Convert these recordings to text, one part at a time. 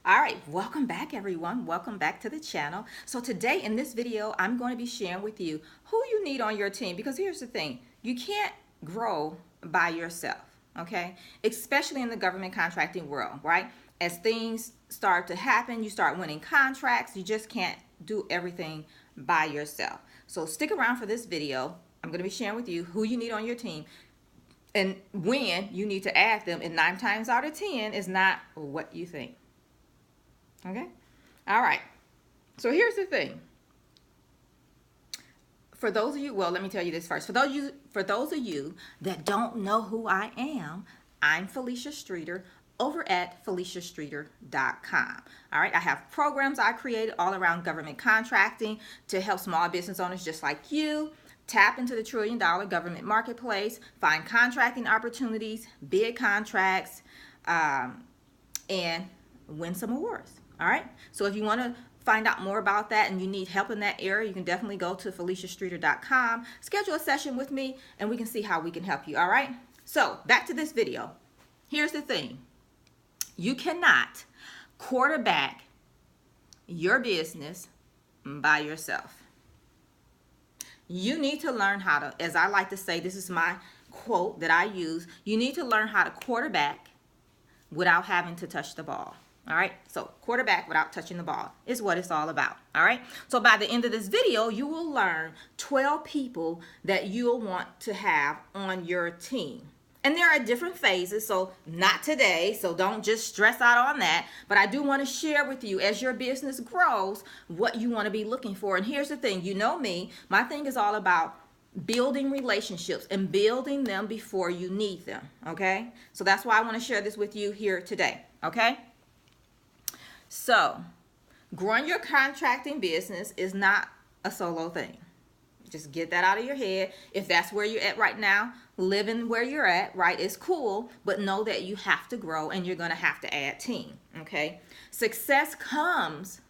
All right, welcome back everyone. Welcome back to the channel. So today in this video, I'm going to be sharing with you who you need on your team, because here's the thing, you can't grow by yourself, okay? Especially in the government contracting world, right? As things start to happen, you start winning contracts, you just can't do everything by yourself. So stick around for this video. I'm going to be sharing with you who you need on your team and when you need to add them, and 9 times out of 10 is not what you think. Okay? All right. So here's the thing. For those of you, well, let me tell you this first. For those of you that don't know who I am, I'm Felicia Streeter over at FeliciaStreeter.com. All right, I have programs I created all around government contracting to help small business owners just like you tap into the $1 trillion government marketplace, find contracting opportunities, bid contracts, and win some awards. All right, so if you want to find out more about that and you need help in that area, you can definitely go to FeliciaStreeter.com, schedule a session with me, and we can see how we can help you. All right, so back to this video. Here's the thing. You cannot quarterback your business by yourself. You need to learn how to, as I like to say, this is my quote that I use, you need to learn how to quarterback without having to touch the ball. All right, so quarterback without touching the ball is what it's all about. All right, so by the end of this video, you will learn 12 people that you'll want to have on your team. And there are different phases, so not today, so don't just stress out on that. But I do want to share with you, as your business grows, what you want to be looking for. And here's the thing, you know me, my thing is all about building relationships and building them before you need them, okay? So that's why I want to share this with you here today, okay? So, growing your contracting business is not a solo thing. Just get that out of your head. If that's where you're at right now, living where you're at, right, is cool, but know that you have to grow and you're going to have to add team, okay? Success comes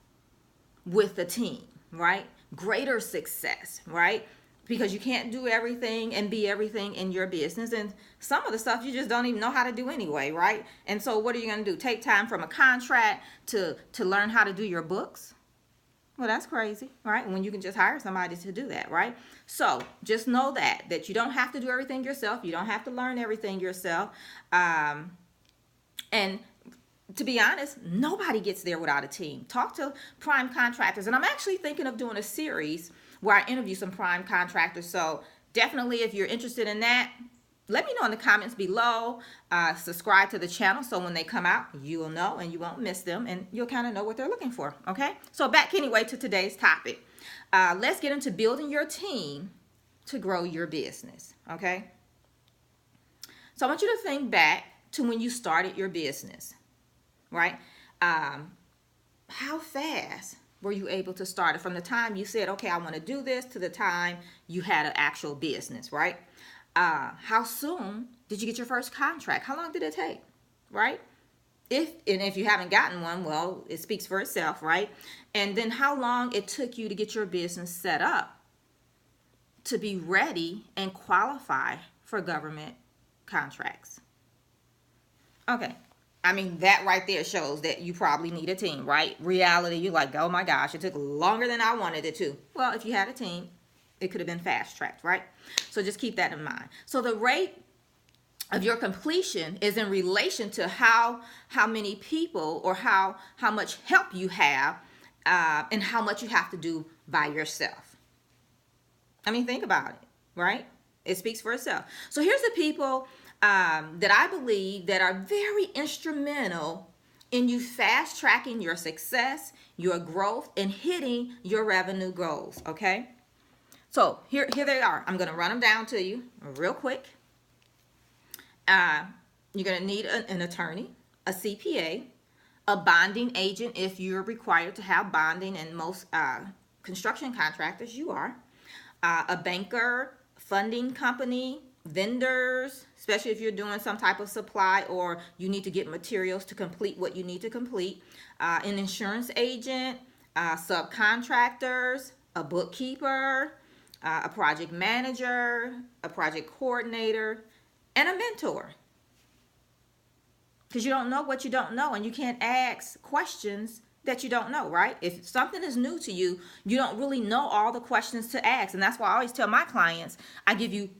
with the team, right? Greater success, right? Because you can't do everything and be everything in your business, and some of the stuff you just don't even know how to do anyway, right? And so what are you going to do? Take time from a contract to learn how to do your books? Well, that's crazy, right? When you can just hire somebody to do that, right? So just know that you don't have to do everything yourself. You don't have to learn everything yourself. And to be honest, nobody gets there without a team. Talk to prime contractors. And I'm actually thinking of doing a series where I interview some prime contractors. So definitely, if you're interested in that, let me know in the comments below. Subscribe to the channel so when they come out, you will know and you won't miss them, and you'll kind of know what they're looking for, okay? So back anyway to today's topic. Let's get into building your team to grow your business, okay? So I want you to think back to when you started your business, right? How fast were you able to start it from the time you said, okay, I want to do this, to the time you had an actual business, right? How soon did you get your first contract? How long did it take, right? If you haven't gotten one, well, it speaks for itself, right? And then how long it took you to get your business set up to be ready and qualify for government contracts. Okay. I mean, that right there shows that you probably need a team, right? Reality, you're like, oh my gosh, it took longer than I wanted it to. Well, if you had a team, it could have been fast-tracked, right? So just keep that in mind. So the rate of your completion is in relation to how many people or how much help you have and how much you have to do by yourself. I mean, think about it, right? It speaks for itself. So here's the people that I believe that are very instrumental in you fast-tracking your success, your growth, and hitting your revenue goals, okay? So here they are. I'm going to run them down to you real quick. You're going to need an attorney, a CPA, a bonding agent if you're required to have bonding, and most construction contractors you are, a banker, funding company, vendors, especially if you're doing some type of supply or you need to get materials to complete what you need to complete, an insurance agent, subcontractors, a bookkeeper, a project manager, a project coordinator, and a mentor. because you don't know what you don't know, and you can't ask questions that you don't know, right? If something is new to you, you don't really know all the questions to ask. And that's why I always tell my clients, I give you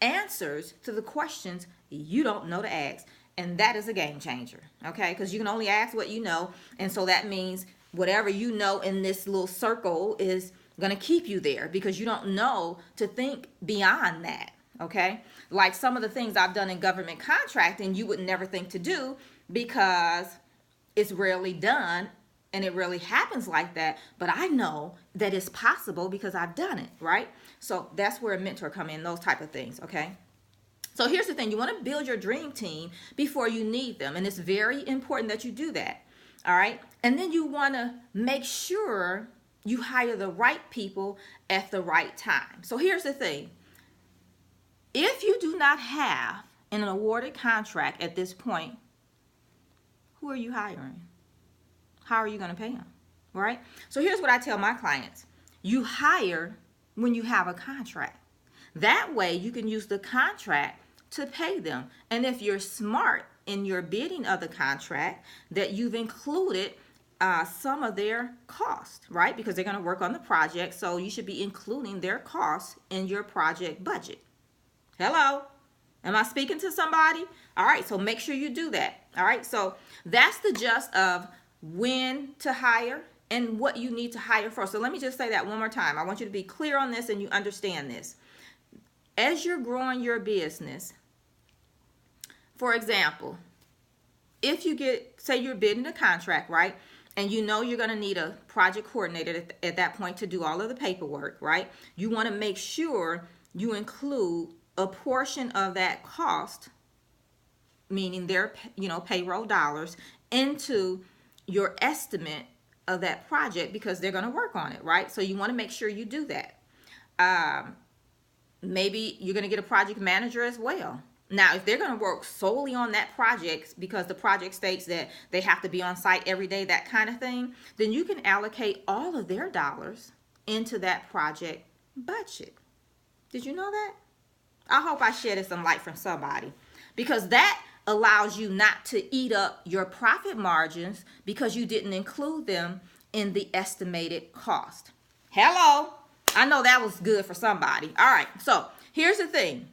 answers to the questions you don't know to ask. And that is a game changer, okay? Because you can only ask what you know. And so that means whatever you know in this little circle is going to keep you there, because you don't know to think beyond that, okay? Like some of the things I've done in government contracting, you would never think to do because it's rarely done and it really happens like that. But I know that it's possible because I've done it, right? So that's where a mentor come in, those type of things, okay? So here's the thing. You want to build your dream team before you need them. And it's very important that you do that, all right? And then you want to make sure you hire the right people at the right time. So here's the thing. If you do not have an awarded contract at this point, who are you hiring? How are you going to pay them, right? So here's what I tell my clients. You hire when you have a contract. That way you can use the contract to pay them. And if you're smart in your bidding of the contract, that you've included some of their cost, right? Because they're going to work on the project. So you should be including their costs in your project budget. Hello? Am I speaking to somebody? All right, so make sure you do that. All right, so that's the gist of when to hire and what you need to hire for. So let me just say that one more time. I want you to be clear on this and you understand this. As you're growing your business, for example, if you say you're bidding a contract, right? And you know you're going to need a project coordinator at that point to do all of the paperwork, right? You want to make sure you include a portion of that cost, meaning their payroll dollars, into your estimate of that project, because they're going to work on it, right? So you want to make sure you do that. Maybe you're going to get a project manager as well. Now, if they're going to work solely on that project because the project states that they have to be on site every day, that kind of thing, then you can allocate all of their dollars into that project budget. Did you know that? I hope I shedded some light from somebody, because that allows you not to eat up your profit margins because you didn't include them in the estimated cost. Hello? I know that was good for somebody. All right, so here's the thing.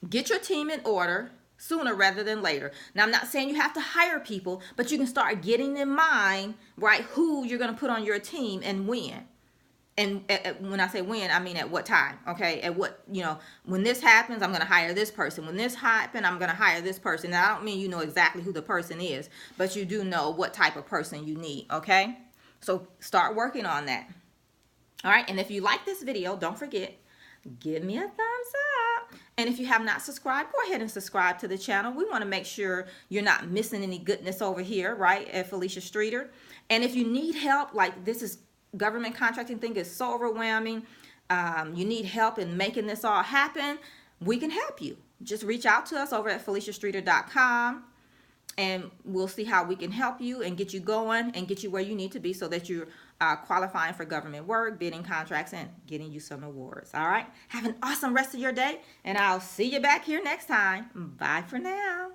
Get your team in order sooner rather than later. Now, I'm not saying you have to hire people, but you can start getting in mind, right, who you're going to put on your team and when. And when I say when, I mean at what time, okay? At what, when this happens, I'm going to hire this person. When this happens, I'm going to hire this person. Now, I don't mean you know exactly who the person is, but you do know what type of person you need, okay? So start working on that. All right, and if you like this video, don't forget, give me a thumbs up. And if you have not subscribed, go ahead and subscribe to the channel. We want to make sure you're not missing any goodness over here, right, at Felicia Streeter. And if you need help, like this is government contracting thing is so overwhelming, you need help in making this all happen, we can help you. Just reach out to us over at FeliciaStreeter.com, and we'll see how we can help you and get you going and get you where you need to be so that you're qualifying for government work, bidding contracts, and getting you some awards. All right? Have an awesome rest of your day, and I'll see you back here next time. Bye for now.